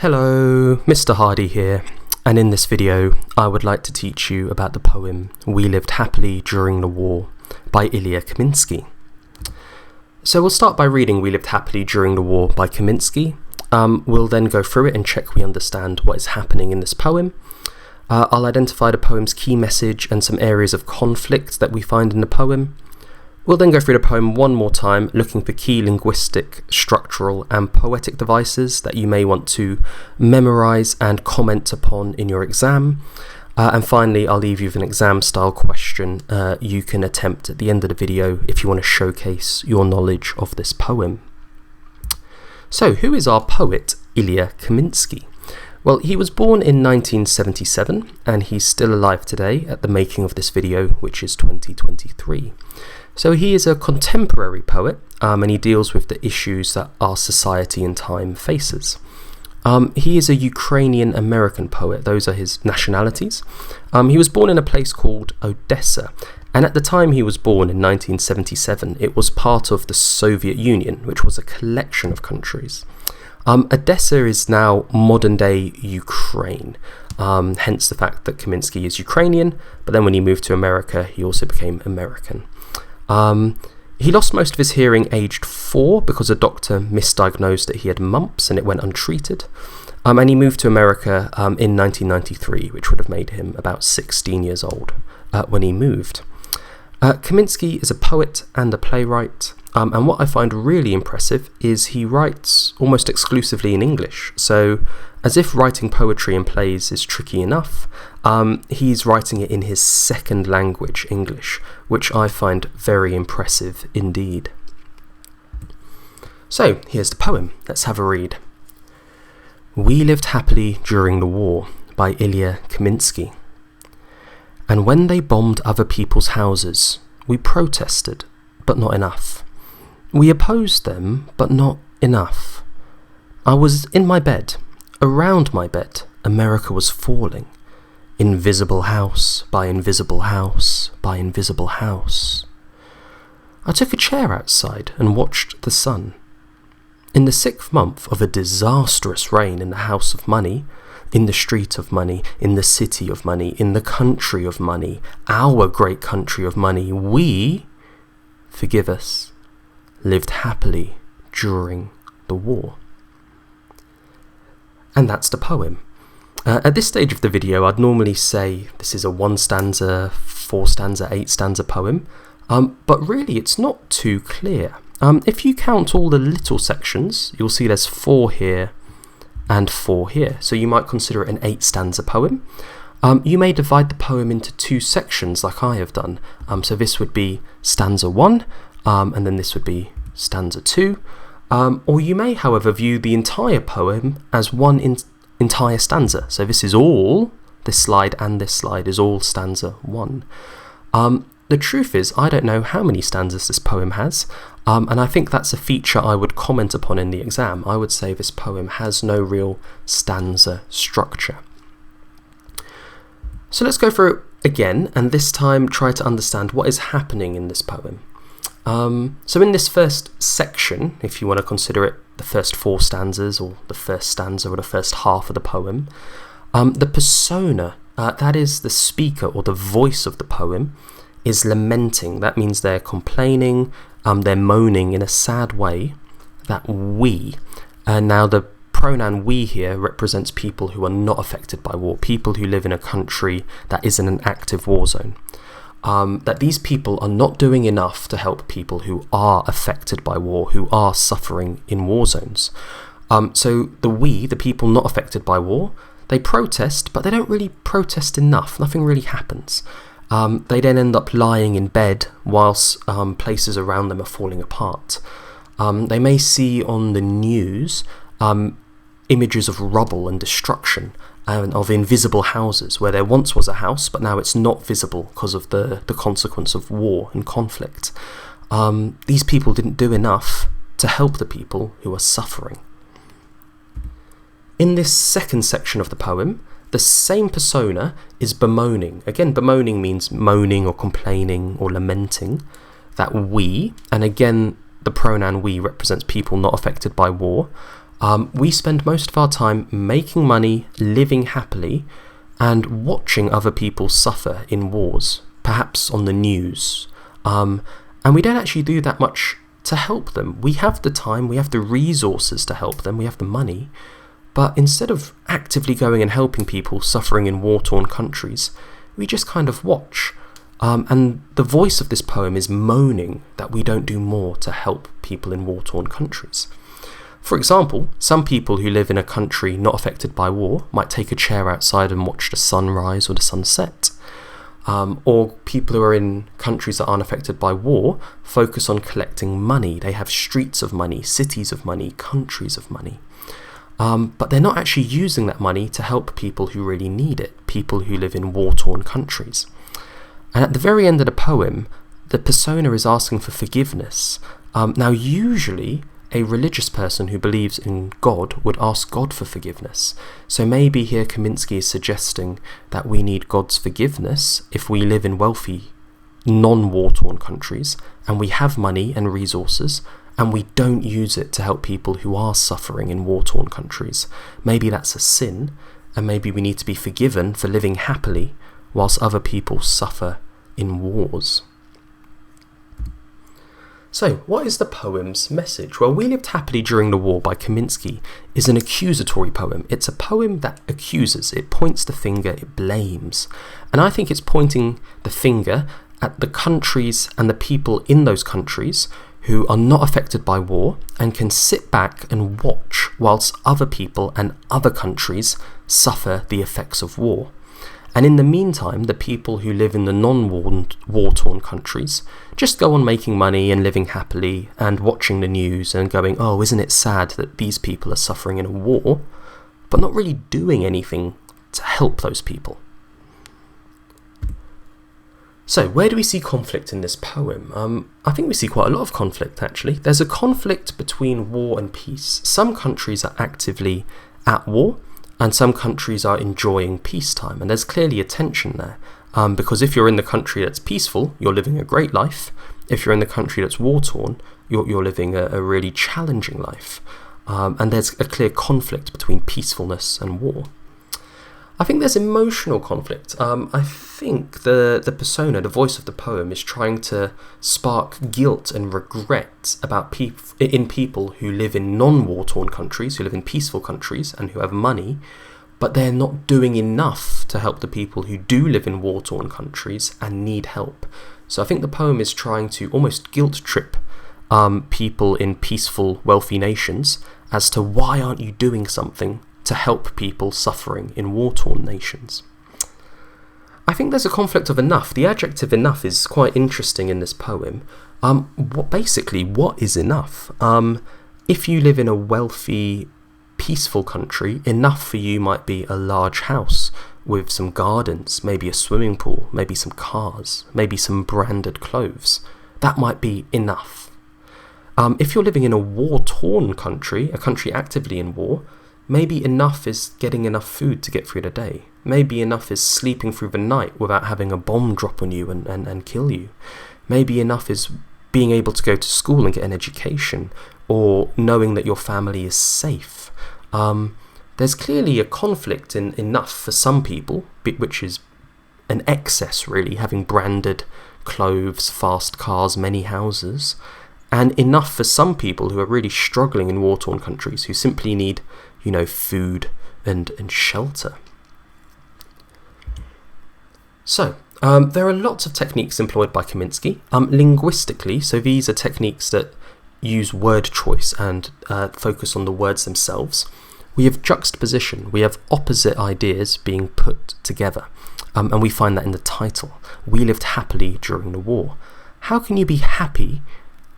Hello, Mr. Hardy here, and in this video I would like to teach you about the poem We Lived Happily During the War by Ilya Kaminsky. So we'll start by reading We Lived Happily During the War by Kaminsky. We'll then go through it and check we understand what is happening in this poem. I'll identify the poem's key message and some areas of conflict that we find in the poem. We'll then go through the poem one more time, looking for key linguistic, structural and poetic devices that you may want to memorise and comment upon in your exam. And finally, I'll leave you with an exam-style question you can attempt at the end of the video if you want to showcase your knowledge of this poem. So, who is our poet, Ilya Kaminsky? Well, he was born in 1977, and he's still alive today at the making of this video, which is 2023. So he is a contemporary poet, and he deals with the issues that our society and time faces. He is a Ukrainian-American poet. Those are his nationalities. He was born in a place called Odessa, and at the time he was born in 1977, it was part of the Soviet Union, which was a collection of countries. Odessa is now modern-day Ukraine, hence the fact that Kaminsky is Ukrainian, but then when he moved to America, he also became American. He lost most of his hearing aged 4 because a doctor misdiagnosed that he had mumps and it went untreated. And he moved to America in 1993, which would have made him about 16 years old when he moved. Kaminsky is a poet and a playwright, and what I find really impressive is he writes almost exclusively in English. So, as if writing poetry and plays is tricky enough, he's writing it in his second language, English, which I find very impressive indeed. So, here's the poem. Let's have a read. We Lived Happily During the War by Ilya Kaminsky. And when they bombed other people's houses, we protested, but not enough. We opposed them, but not enough. I was in my bed. Around my bed, America was falling. Invisible house by invisible house by invisible house. I took a chair outside and watched the sun. In the 6th month of a disastrous reign in the house of money, in the street of money, in the city of money, in the country of money, our great country of money, we, forgive us, lived happily during the war. And that's the poem. At this stage of the video, I'd normally say this is a 1-stanza, 4-stanza, 8-stanza poem, but really it's not too clear. If you count all the little sections, you'll see there's 4 here and 4 here, so you might consider it an 8-stanza poem. You may divide the poem into 2 sections like I have done, so this would be stanza 1, and then this would be stanza 2. Or you may, however, view the entire poem as one entire stanza. So this is all, this slide and this slide is all stanza 1. The truth is, I don't know how many stanzas this poem has, and I think that's a feature I would comment upon in the exam. I would say this poem has no real stanza structure. So let's go through it again, and this time try to understand what is happening in this poem. So in this first section, if you want to consider it the first 4 stanzas or the first stanza or the first half of the poem, the persona, that is the speaker or the voice of the poem, is lamenting. That means they're complaining, they're moaning in a sad way that we, and now the pronoun we here represents people who are not affected by war, people who live in a country that isn't an active war zone. That these people are not doing enough to help people who are affected by war, who are suffering in war zones. So the people not affected by war, they protest, but they don't really protest enough. Nothing really happens. They then end up lying in bed whilst places around them are falling apart. They may see on the news images of rubble and destruction, and of invisible houses where there once was a house but now it's not visible because of the consequence of war and conflict. These people didn't do enough to help the people who are suffering. In this second section of the poem, the same persona is bemoaning. Again, bemoaning means moaning or complaining or lamenting. That we, and again the pronoun we represents people not affected by war, We spend most of our time making money, living happily, and watching other people suffer in wars, perhaps on the news. And we don't actually do that much to help them. We have the time, we have the resources to help them, we have the money, but instead of actively going and helping people suffering in war-torn countries, we just kind of watch. And the voice of this poem is moaning that we don't do more to help people in war-torn countries. For example, some people who live in a country not affected by war might take a chair outside and watch the sunrise or the sunset. Or people who are in countries that aren't affected by war focus on collecting money. They have streets of money, cities of money, countries of money. But they're not actually using that money to help people who really need it, people who live in war-torn countries. And at the very end of the poem, the persona is asking for forgiveness. Now, usually, a religious person who believes in God would ask God for forgiveness. So maybe here Kaminsky is suggesting that we need God's forgiveness if we live in wealthy, non-war-torn countries, and we have money and resources, and we don't use it to help people who are suffering in war-torn countries. Maybe that's a sin, and maybe we need to be forgiven for living happily whilst other people suffer in wars. So, what is the poem's message? Well, We Lived Happily During the War by Kaminsky is an accusatory poem. It's a poem that accuses, it points the finger, it blames. And I think it's pointing the finger at the countries and the people in those countries who are not affected by war and can sit back and watch whilst other people and other countries suffer the effects of war. And in the meantime, the people who live in the non-war-torn countries just go on making money and living happily and watching the news and going, oh, isn't it sad that these people are suffering in a war, but not really doing anything to help those people. So, where do we see conflict in this poem? I think we see quite a lot of conflict, actually. There's a conflict between war and peace. Some countries are actively at war, and some countries are enjoying peacetime, and there's clearly a tension there. Because if you're in the country that's peaceful, you're living a great life. If you're in the country that's war-torn, you're living a really challenging life. And there's a clear conflict between peacefulness and war. I think there's emotional conflict. I think the persona, the voice of the poem, is trying to spark guilt and regret about people who live in non-war-torn countries, who live in peaceful countries and who have money, but they're not doing enough to help the people who do live in war-torn countries and need help. So I think the poem is trying to almost guilt trip people in peaceful, wealthy nations as to why aren't you doing something to help people suffering in war-torn nations. I think there's a conflict of enough. The adjective enough is quite interesting in this poem. What is enough? If you live in a wealthy, peaceful country, enough for you might be a large house with some gardens, maybe a swimming pool, maybe some cars, maybe some branded clothes. That might be enough. If you're living in a war-torn country, a country actively in war, maybe enough is getting enough food to get through the day. Maybe enough is sleeping through the night without having a bomb drop on you and kill you. Maybe enough is being able to go to school and get an education, or knowing that your family is safe. There's clearly a conflict in enough for some people, which is an excess really, having branded clothes, fast cars, many houses, and enough for some people who are really struggling in war-torn countries, who simply need food and shelter. So, there are lots of techniques employed by Kaminsky. Linguistically, so these are techniques that use word choice and focus on the words themselves. We have juxtaposition, we have opposite ideas being put together, and we find that in the title. We lived happily during the war. How can you be happy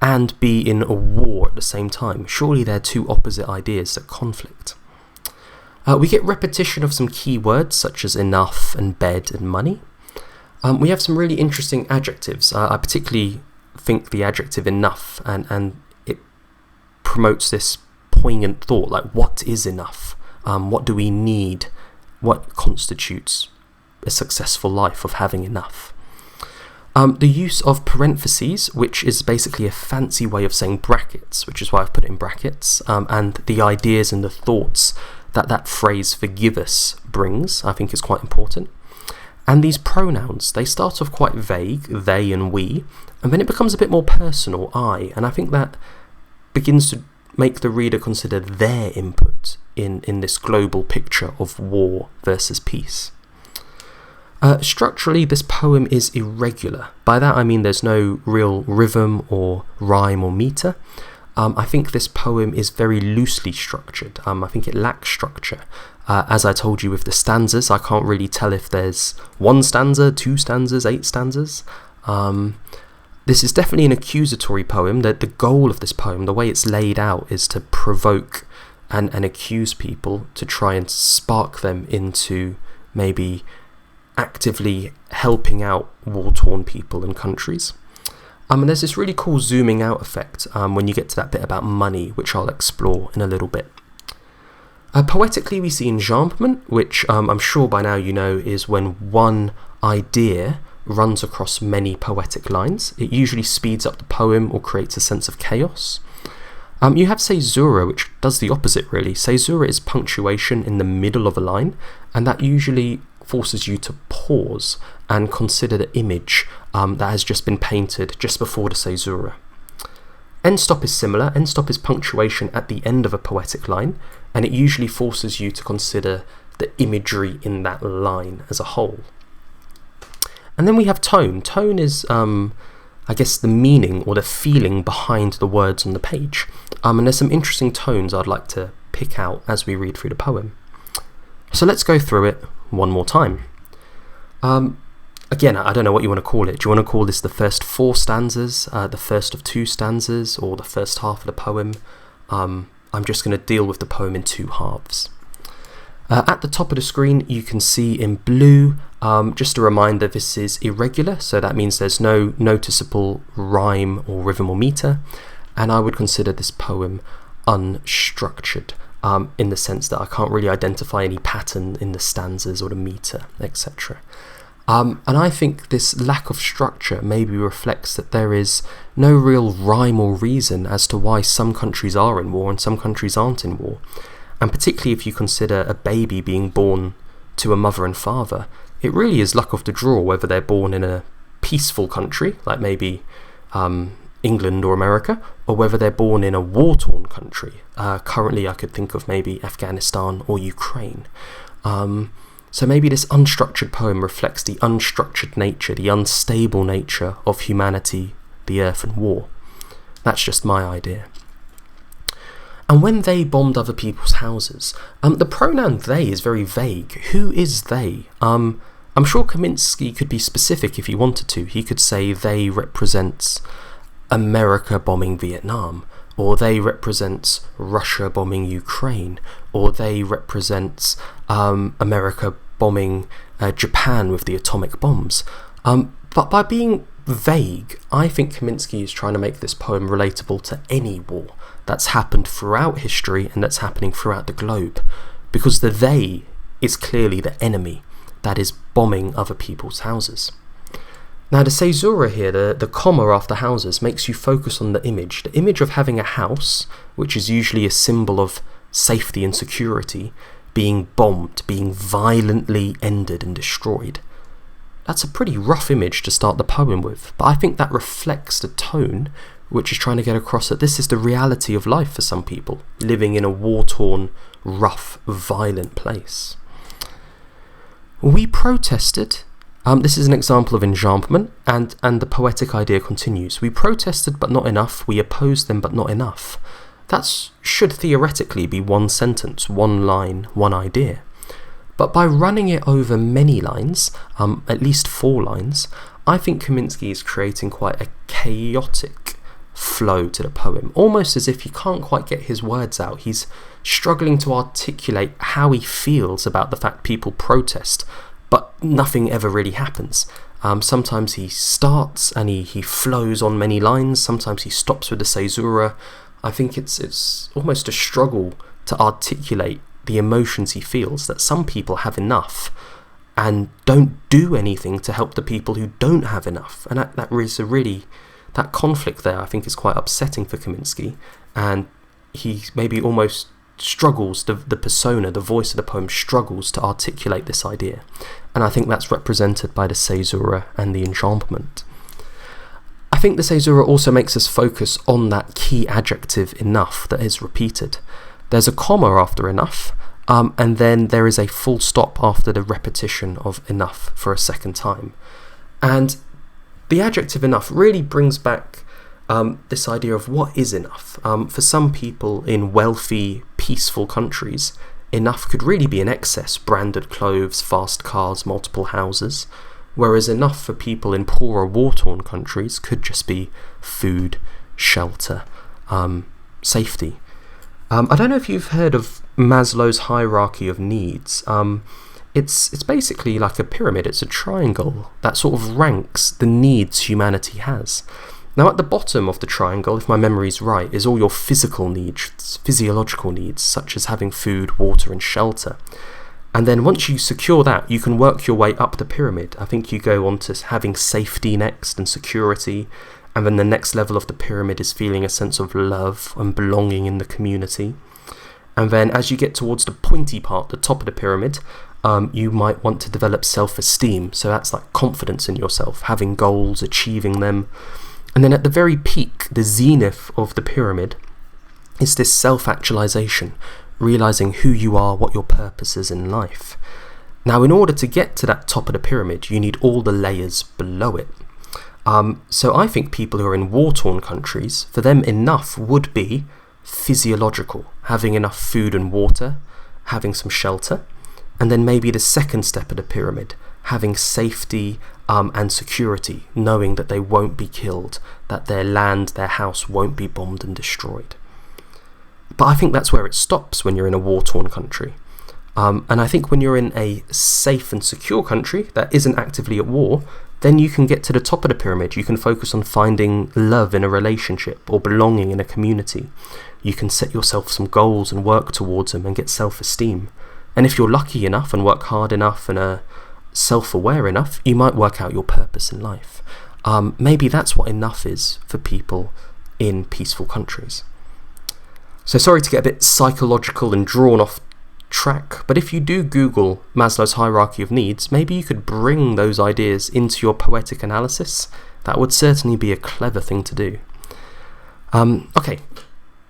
and be in a war at the same time? Surely they're two opposite ideas that conflict. We get repetition of some key words such as enough and bed and money. We have some really interesting adjectives. I particularly think the adjective enough, and it promotes this poignant thought, like what is enough? What do we need? What constitutes a successful life of having enough? The use of parentheses, which is basically a fancy way of saying brackets, which is why I've put it in brackets, and the ideas and the thoughts that that phrase "forgive us" brings, I think is quite important. And these pronouns, they start off quite vague, they and we, and then it becomes a bit more personal, I, and I think that begins to make the reader consider their input in this global picture of war versus peace. Structurally, this poem is irregular. By that I mean there's no real rhythm or rhyme or meter. I think this poem is very loosely structured. I think it lacks structure. As I told you with the stanzas, I can't really tell if there's one stanza, two stanzas, 8 stanzas. This is definitely an accusatory poem. The goal of this poem, the way it's laid out, is to provoke and accuse people, to try and spark them into maybe actively helping out war-torn people and countries. And there's this really cool zooming out effect when you get to that bit about money, which I'll explore in a little bit. Poetically, we see enjambment, which I'm sure by now you know is when one idea runs across many poetic lines. It usually speeds up the poem or creates a sense of chaos. You have caesura, which does the opposite really. Caesura is punctuation in the middle of a line, and that usually forces you to pause and consider the image that has just been painted just before the caesura. End stop is similar. End stop is punctuation at the end of a poetic line, and it usually forces you to consider the imagery in that line as a whole. And then we have tone. Tone is, I guess, the meaning or the feeling behind the words on the page. And there's some interesting tones I'd like to pick out as we read through the poem. So let's go through it one more time. Again, I don't know what you want to call it. Do you want to call this the first 4 stanzas, the first of 2 stanzas, or the first half of the poem? I'm just going to deal with the poem in 2 halves. At the top of the screen you can see in blue, just a reminder, this is irregular, so that means there's no noticeable rhyme or rhythm or meter, and I would consider this poem unstructured, in the sense that I can't really identify any pattern in the stanzas or the meter, etc. And I think this lack of structure maybe reflects that there is no real rhyme or reason as to why some countries are in war and some countries aren't in war. And particularly if you consider a baby being born to a mother and father, it really is luck of the draw whether they're born in a peaceful country, like maybe England or America, or whether they're born in a war-torn country. Currently I could think of maybe Afghanistan or Ukraine. So maybe this unstructured poem reflects the unstructured nature, the unstable nature of humanity, the earth and war. That's just my idea. And when they bombed other people's houses, the pronoun they is very vague. Who is they? I'm sure Kaminsky could be specific if he wanted to. He could say they represents America bombing Vietnam, or they represents Russia bombing Ukraine, or they represents America bombing Japan with the atomic bombs. But by being vague, I think Kaminsky is trying to make this poem relatable to any war that's happened throughout history and that's happening throughout the globe, because the they is clearly the enemy that is bombing other people's houses. Now the caesura here, the comma after houses, makes you focus on the image of having a house, which is usually a symbol of safety and security, being bombed, being violently ended and destroyed. That's a pretty rough image to start the poem with, but I think that reflects the tone which is trying to get across that this is the reality of life for some people, living in a war-torn, rough, violent place. We protested. This is an example of enjambment, and the poetic idea continues. We protested but not enough, we opposed them but not enough. That should theoretically be one sentence, one line, one idea. But by running it over many lines, at least 4 lines, I think Kaminsky is creating quite a chaotic flow to the poem, almost as if he can't quite get his words out. He's struggling to articulate how he feels about the fact people protest, but nothing ever really happens. Sometimes he starts and he flows on many lines, sometimes he stops with the caesura. I think it's almost a struggle to articulate the emotions he feels, that some people have enough, and don't do anything to help the people who don't have enough. And that conflict there, I think, is quite upsetting for Kaminsky, and he maybe almost struggles, the persona, the voice of the poem struggles to articulate this idea, and I think that's represented by the caesura and the enjambment. I think the caesura also makes us focus on that key adjective enough that is repeated. There's a comma after enough, and then there is a full stop after the repetition of enough for a second time. And the adjective enough really brings back this idea of what is enough. For some people in wealthy, peaceful countries, enough could really be an excess: branded clothes, fast cars, multiple houses. Whereas enough for people in poorer, war-torn countries could just be food, shelter, safety. I don't know if you've heard of Maslow's hierarchy of needs. It's basically like a pyramid. It's a triangle that sort of ranks the needs humanity has. Now, at the bottom of the triangle, if my memory's right, is all your physical needs, physiological needs, such as having food, water, and shelter. And then once you secure that, you can work your way up the pyramid. I think you go on to having safety next and security. And then the next level of the pyramid is feeling a sense of love and belonging in the community. And then as you get towards the pointy part, the top of the pyramid, you might want to develop self-esteem. So that's like confidence in yourself, having goals, achieving them. And then at the very peak, the zenith of the pyramid, is this self-actualization, realizing who you are, what your purpose is in life. Now, in order to get to that top of the pyramid, you need all the layers below it. So I think people who are in war-torn countries, for them enough would be physiological, having enough food and water, having some shelter, and then maybe the second step of the pyramid, having safety and security, knowing that they won't be killed, that their land, their house won't be bombed and destroyed. But I think that's where it stops when you're in a war-torn country. And I think when you're in a safe and secure country that isn't actively at war, then you can get to the top of the pyramid. You can focus on finding love in a relationship or belonging in a community. You can set yourself some goals and work towards them and get self-esteem. And if you're lucky enough and work hard enough and are self-aware enough, you might work out your purpose in life. Maybe that's what enough is for people in peaceful countries. So sorry to get a bit psychological and drawn off track, but if you do Google Maslow's hierarchy of needs, maybe you could bring those ideas into your poetic analysis. That would certainly be a clever thing to do. Okay,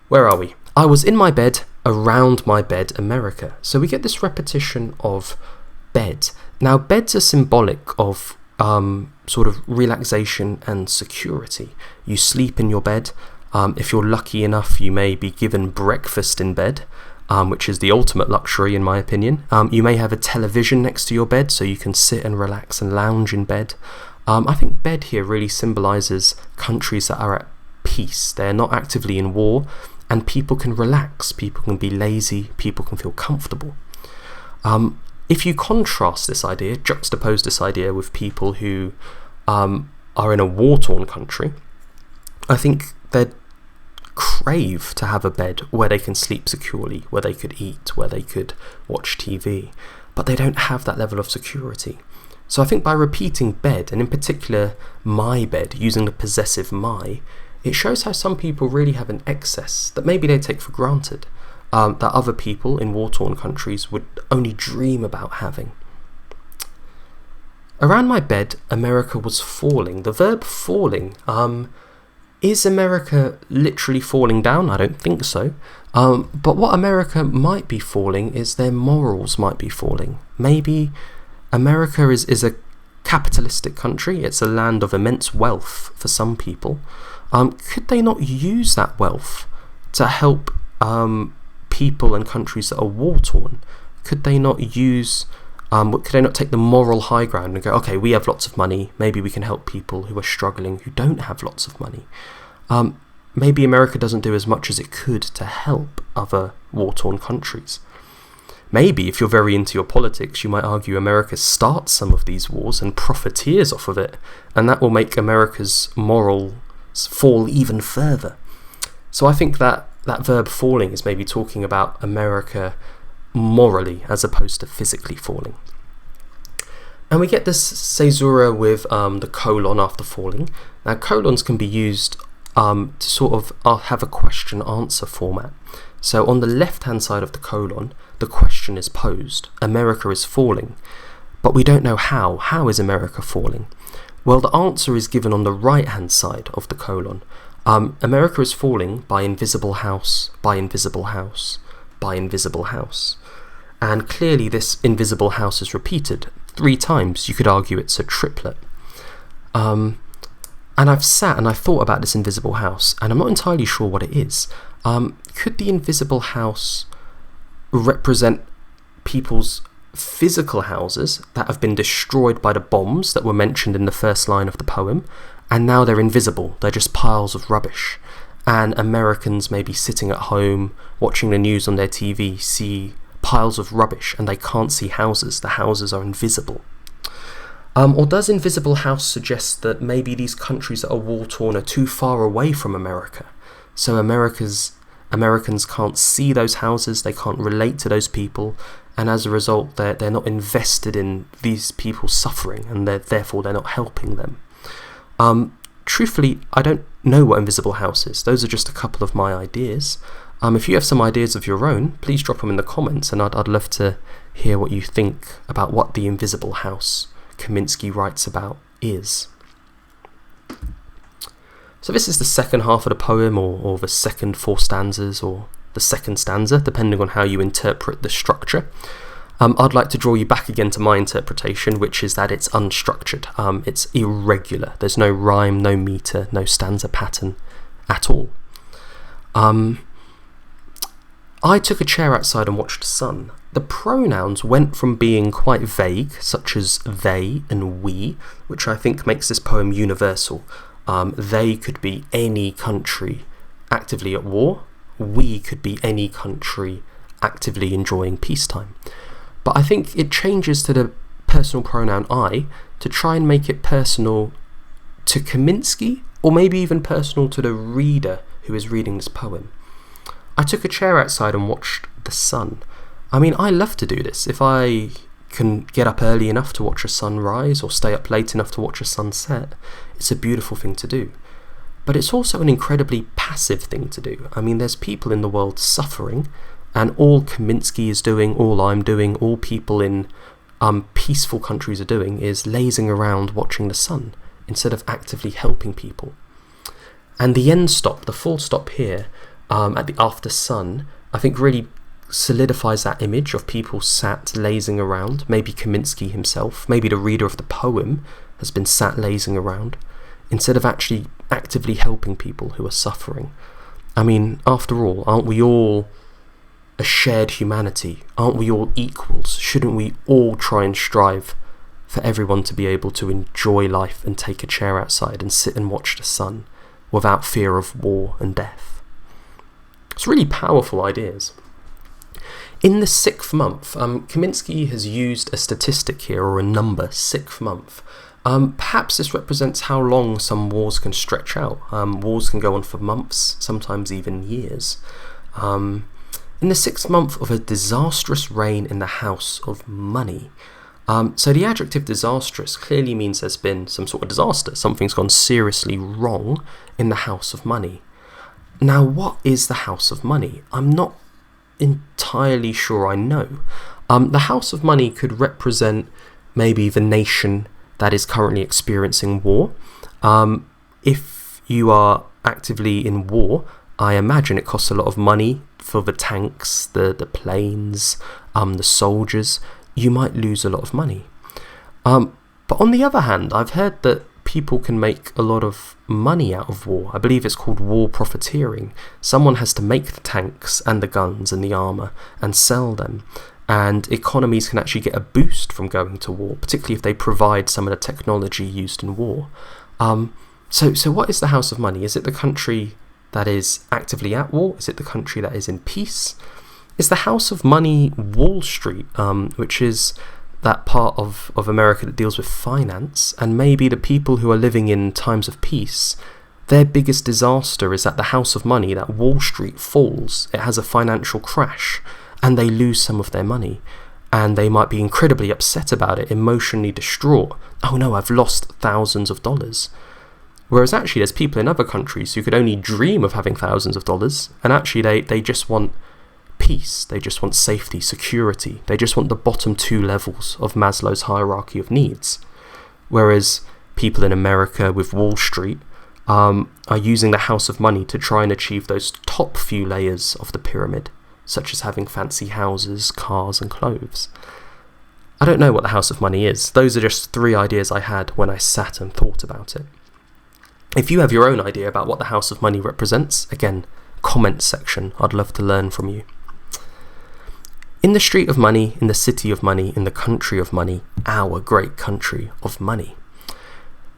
where are we? I was in my bed, around my bed, America. So we get this repetition of bed. Now, beds are symbolic of sort of relaxation and security. You sleep in your bed. If you're lucky enough, you may be given breakfast in bed, which is the ultimate luxury in my opinion. You may have a television next to your bed so you can sit and relax and lounge in bed. I think bed here really symbolises countries that are at peace. They're not actively in war, and people can relax, people can be lazy, people can feel comfortable. If you contrast this idea, juxtapose this idea with people who are in a war-torn country, I think they'd crave to have a bed where they can sleep securely, where they could eat, where they could watch TV, but they don't have that level of security. So I think by repeating bed, and in particular my bed, using the possessive my, it shows how some people really have an excess that maybe they take for granted, that other people in war-torn countries would only dream about having. Around my bed, America was falling. The verb falling, is America literally falling down? I don't think so. But what America might be falling is their morals might be falling. Maybe America is a capitalistic country. It's a land of immense wealth for some people. Could they not use that wealth to help people and countries that are war-torn? Could they not use... could they not take the moral high ground and go, okay, we have lots of money, maybe we can help people who are struggling who don't have lots of money? Maybe America doesn't do as much as it could to help other war-torn countries. Maybe, if you're very into your politics, you might argue America starts some of these wars and profiteers off of it, and that will make America's morals fall even further. So I think that verb falling is maybe talking about America morally as opposed to physically falling. And we get this caesura with the colon after falling. Now, colons can be used to sort of have a question-answer format. So on the left-hand side of the colon, the question is posed. America is falling. But we don't know how. How is America falling? Well, the answer is given on the right-hand side of the colon. America is falling by invisible house, by invisible house, by invisible house. And clearly this invisible house is repeated 3 times. You could argue it's a triplet. And I've sat and I've thought about this invisible house, and I'm not entirely sure what it is. Could the invisible house represent people's physical houses that have been destroyed by the bombs that were mentioned in the first line of the poem, and now they're invisible, they're just piles of rubbish, and Americans maybe sitting at home watching the news on their TV see piles of rubbish and they can't see houses, the houses are invisible. Or does invisible house suggest that maybe these countries that are war-torn are too far away from America, so Americans can't see those houses, they can't relate to those people, and as a result they're not invested in these people suffering, and therefore they're not helping them. Truthfully, I don't know what invisible house is. Those are just a couple of my ideas. If you have some ideas of your own, please drop them in the comments, and I'd love to hear what you think about what the invisible house Kaminsky writes about is. So this is the second half of the poem, or the second 4 stanzas, or the second stanza, depending on how you interpret the structure. I'd like to draw you back again to my interpretation, which is that it's unstructured. It's irregular. There's no rhyme, no meter, no stanza pattern at all. I took a chair outside and watched the sun. The pronouns went from being quite vague, such as they and we, which I think makes this poem universal. They could be any country actively at war. We could be any country actively enjoying peacetime. But I think it changes to the personal pronoun I to try and make it personal to Kaminsky, or maybe even personal to the reader who is reading this poem. I took a chair outside and watched the sun. I mean, I love to do this. If I can get up early enough to watch a sunrise, or stay up late enough to watch a sunset, it's a beautiful thing to do. But it's also an incredibly passive thing to do. I mean, there's people in the world suffering, and all Kaminsky is doing, all I'm doing, all people in peaceful countries are doing is lazing around watching the sun, instead of actively helping people. And the end stop, the full stop here, at the after sun, I think really solidifies that image of people sat lazing around. Maybe Kaminsky himself, maybe the reader of the poem has been sat lazing around, instead of actually actively helping people who are suffering. I mean, after all, aren't we all a shared humanity? Aren't we all equals? Shouldn't we all try and strive for everyone to be able to enjoy life and take a chair outside and sit and watch the sun without fear of war and death? It's really powerful ideas. In the 6th month, Kaminsky has used a statistic here, or a number, 6th month. Perhaps this represents how long some wars can stretch out. Wars can go on for months, sometimes even years. In the 6th month of a disastrous reign in the house of money. So the adjective disastrous clearly means there's been some sort of disaster. Something's gone seriously wrong in the house of money. Now, what is the house of money? I'm not entirely sure I know. The house of money could represent maybe the nation that is currently experiencing war. If you are actively in war, I imagine it costs a lot of money for the tanks, the planes, the soldiers. You might lose a lot of money. But on the other hand, I've heard that people can make a lot of money out of war. I believe it's called war profiteering. Someone has to make the tanks and the guns and the armour and sell them. And economies can actually get a boost from going to war, particularly if they provide some of the technology used in war. So what is the house of money? Is it the country that is actively at war? Is it the country that is in peace? Is the house of money Wall Street, which is that part of America that deals with finance, and maybe the people who are living in times of peace, their biggest disaster is that the house of money, that Wall Street, falls. It has a financial crash, and they lose some of their money. and they might be incredibly upset about it, emotionally distraught. Oh no, I've lost thousands of dollars. Whereas actually there's people in other countries who could only dream of having thousands of dollars, and actually they just want peace, they just want safety, security, they just want the bottom two levels of Maslow's hierarchy of needs. Whereas people in America with Wall Street are using the house of money to try and achieve those top few layers of the pyramid, such as having fancy houses, cars and clothes. I don't know what the house of money is. Those are just 3 ideas I had when I sat and thought about it. If you have your own idea about what the house of money represents, again, comments section, I'd love to learn from you. In the street of money, in the city of money, in the country of money, our great country of money.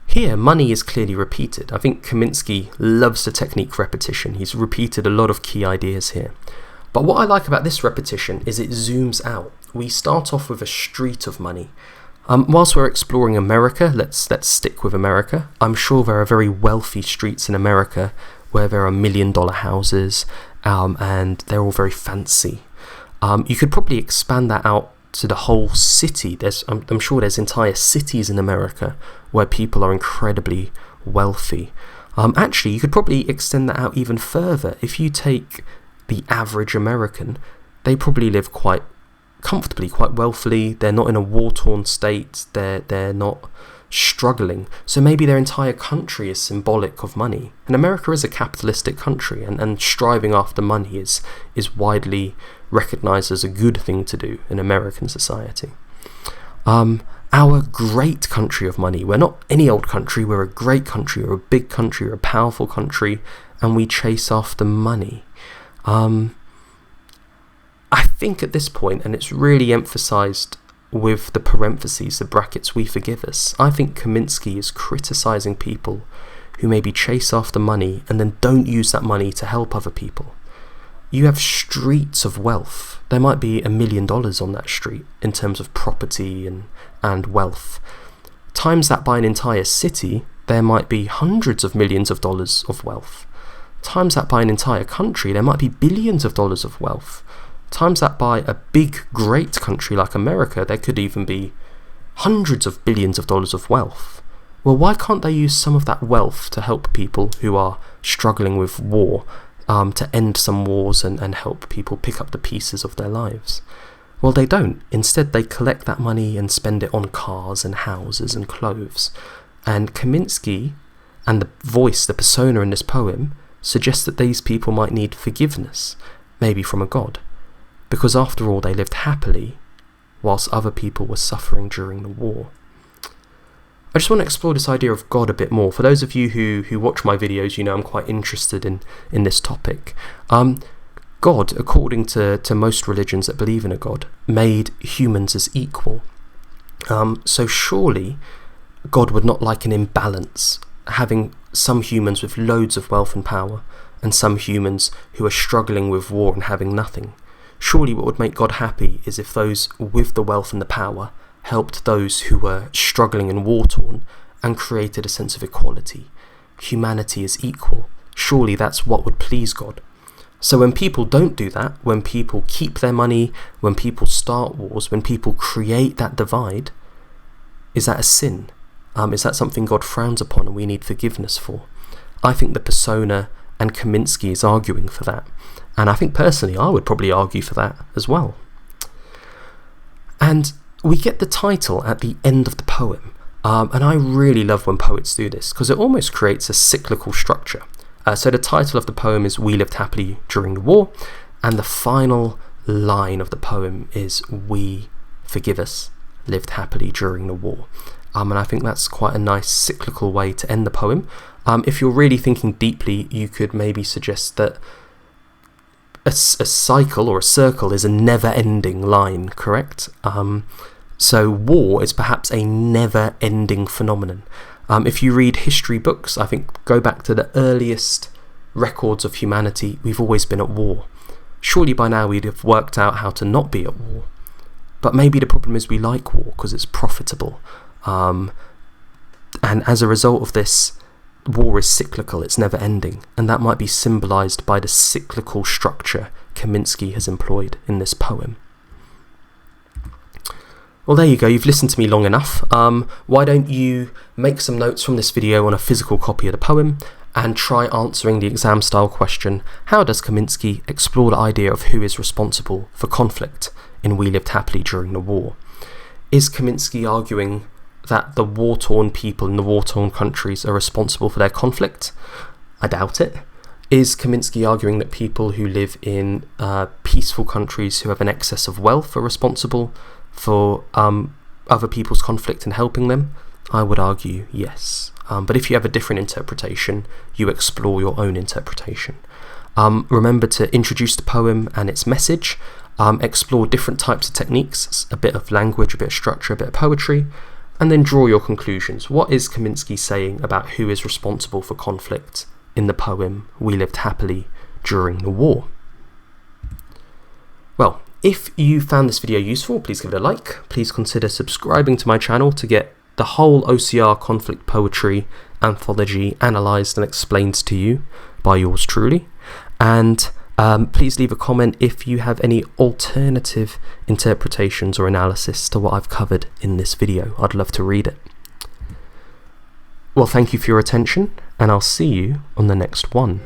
Here, money is clearly repeated. I think Kaminsky loves the technique repetition. He's repeated a lot of key ideas here. But what I like about this repetition is it zooms out. We start off with a street of money. Whilst we're exploring America, let's stick with America. I'm sure there are very wealthy streets in America where there are $1 million houses, and they're all very fancy. You could probably expand that out to the whole city. I'm sure there's entire cities in America where people are incredibly wealthy. Actually, you could probably extend that out even further. If you take the average American, they probably live quite comfortably, quite wealthily. They're not in a war-torn state. They're not struggling. So maybe their entire country is symbolic of money. And America is a capitalistic country, and striving after money is widely recognized as a good thing to do in American society. Our great country of money. We're not any old country. We're a great country. We're a big country. We're a powerful country, and we chase after money. I think at this point, and it's really emphasized with the parentheses, the brackets, we forgive us. I think Kaminsky is criticizing people who maybe chase after money and then don't use that money to help other people. You have streets of wealth. There might be $1 million on that street in terms of property and wealth. Times that by an entire city, there might be hundreds of millions of dollars of wealth. Times that by an entire country, there might be billions of dollars of wealth. Times that by a big, great country like America, there could even be hundreds of billions of dollars of wealth. Well, why can't they use some of that wealth to help people who are struggling with war, to end some wars and help people pick up the pieces of their lives? Well, they don't. Instead, they collect that money and spend it on cars and houses and clothes. And Kaminsky and the voice, the persona in this poem, suggests that these people might need forgiveness, maybe from a god. Because after all, they lived happily whilst other people were suffering during the war. I just want to explore this idea of God a bit more. For those of you who watch my videos, you know I'm quite interested in this topic. God, according to most religions that believe in a God, made humans as equal. So surely God would not like an imbalance, having some humans with loads of wealth and power and some humans who are struggling with war and having nothing. Surely what would make God happy is if those with the wealth and the power helped those who were struggling and war-torn and created a sense of equality. Humanity is equal. Surely that's what would please God. So when people don't do that, when people keep their money, when people start wars, when people create that divide, is that a sin? Is that something God frowns upon and we need forgiveness for? I think the persona and Kaminsky is arguing for that. And I think personally, I would probably argue for that as well. And we get the title at the end of the poem. And I really love when poets do this, because it almost creates a cyclical structure. So the title of the poem is We Lived Happily During the War. And the final line of the poem is We Forgive Us, Lived Happily During the War. And I think that's quite a nice cyclical way to end the poem. If you're really thinking deeply, you could maybe suggest that a cycle or a circle is a never-ending line, correct? So war is perhaps a never-ending phenomenon. If you read history books, I think go back to the earliest records of humanity, we've always been at war. Surely by now we'd have worked out how to not be at war. But maybe the problem is we like war because it's profitable. And as a result of this, war is cyclical, it's never ending, and that might be symbolised by the cyclical structure Kaminsky has employed in this poem. Well, there you go, you've listened to me long enough. Why don't you make some notes from this video on a physical copy of the poem and try answering the exam style question, how does Kaminsky explore the idea of who is responsible for conflict in We Lived Happily During the War? Is Kaminsky arguing that the war-torn people in the war-torn countries are responsible for their conflict? I doubt it. Is Kaminsky arguing that people who live in peaceful countries who have an excess of wealth are responsible for other people's conflict and helping them? I would argue yes. But if you have a different interpretation, you explore your own interpretation. Remember to introduce the poem and its message, explore different types of techniques, a bit of language, a bit of structure, a bit of poetry, and then draw your conclusions. What is Kaminsky saying about who is responsible for conflict in the poem We Lived Happily During the War? Well, if you found this video useful, please give it a like. Please consider subscribing to my channel to get the whole OCR conflict poetry anthology analysed and explained to you by yours truly. And please leave a comment if you have any alternative interpretations or analysis to what I've covered in this video. I'd love to read it. Well, thank you for your attention, and I'll see you on the next one.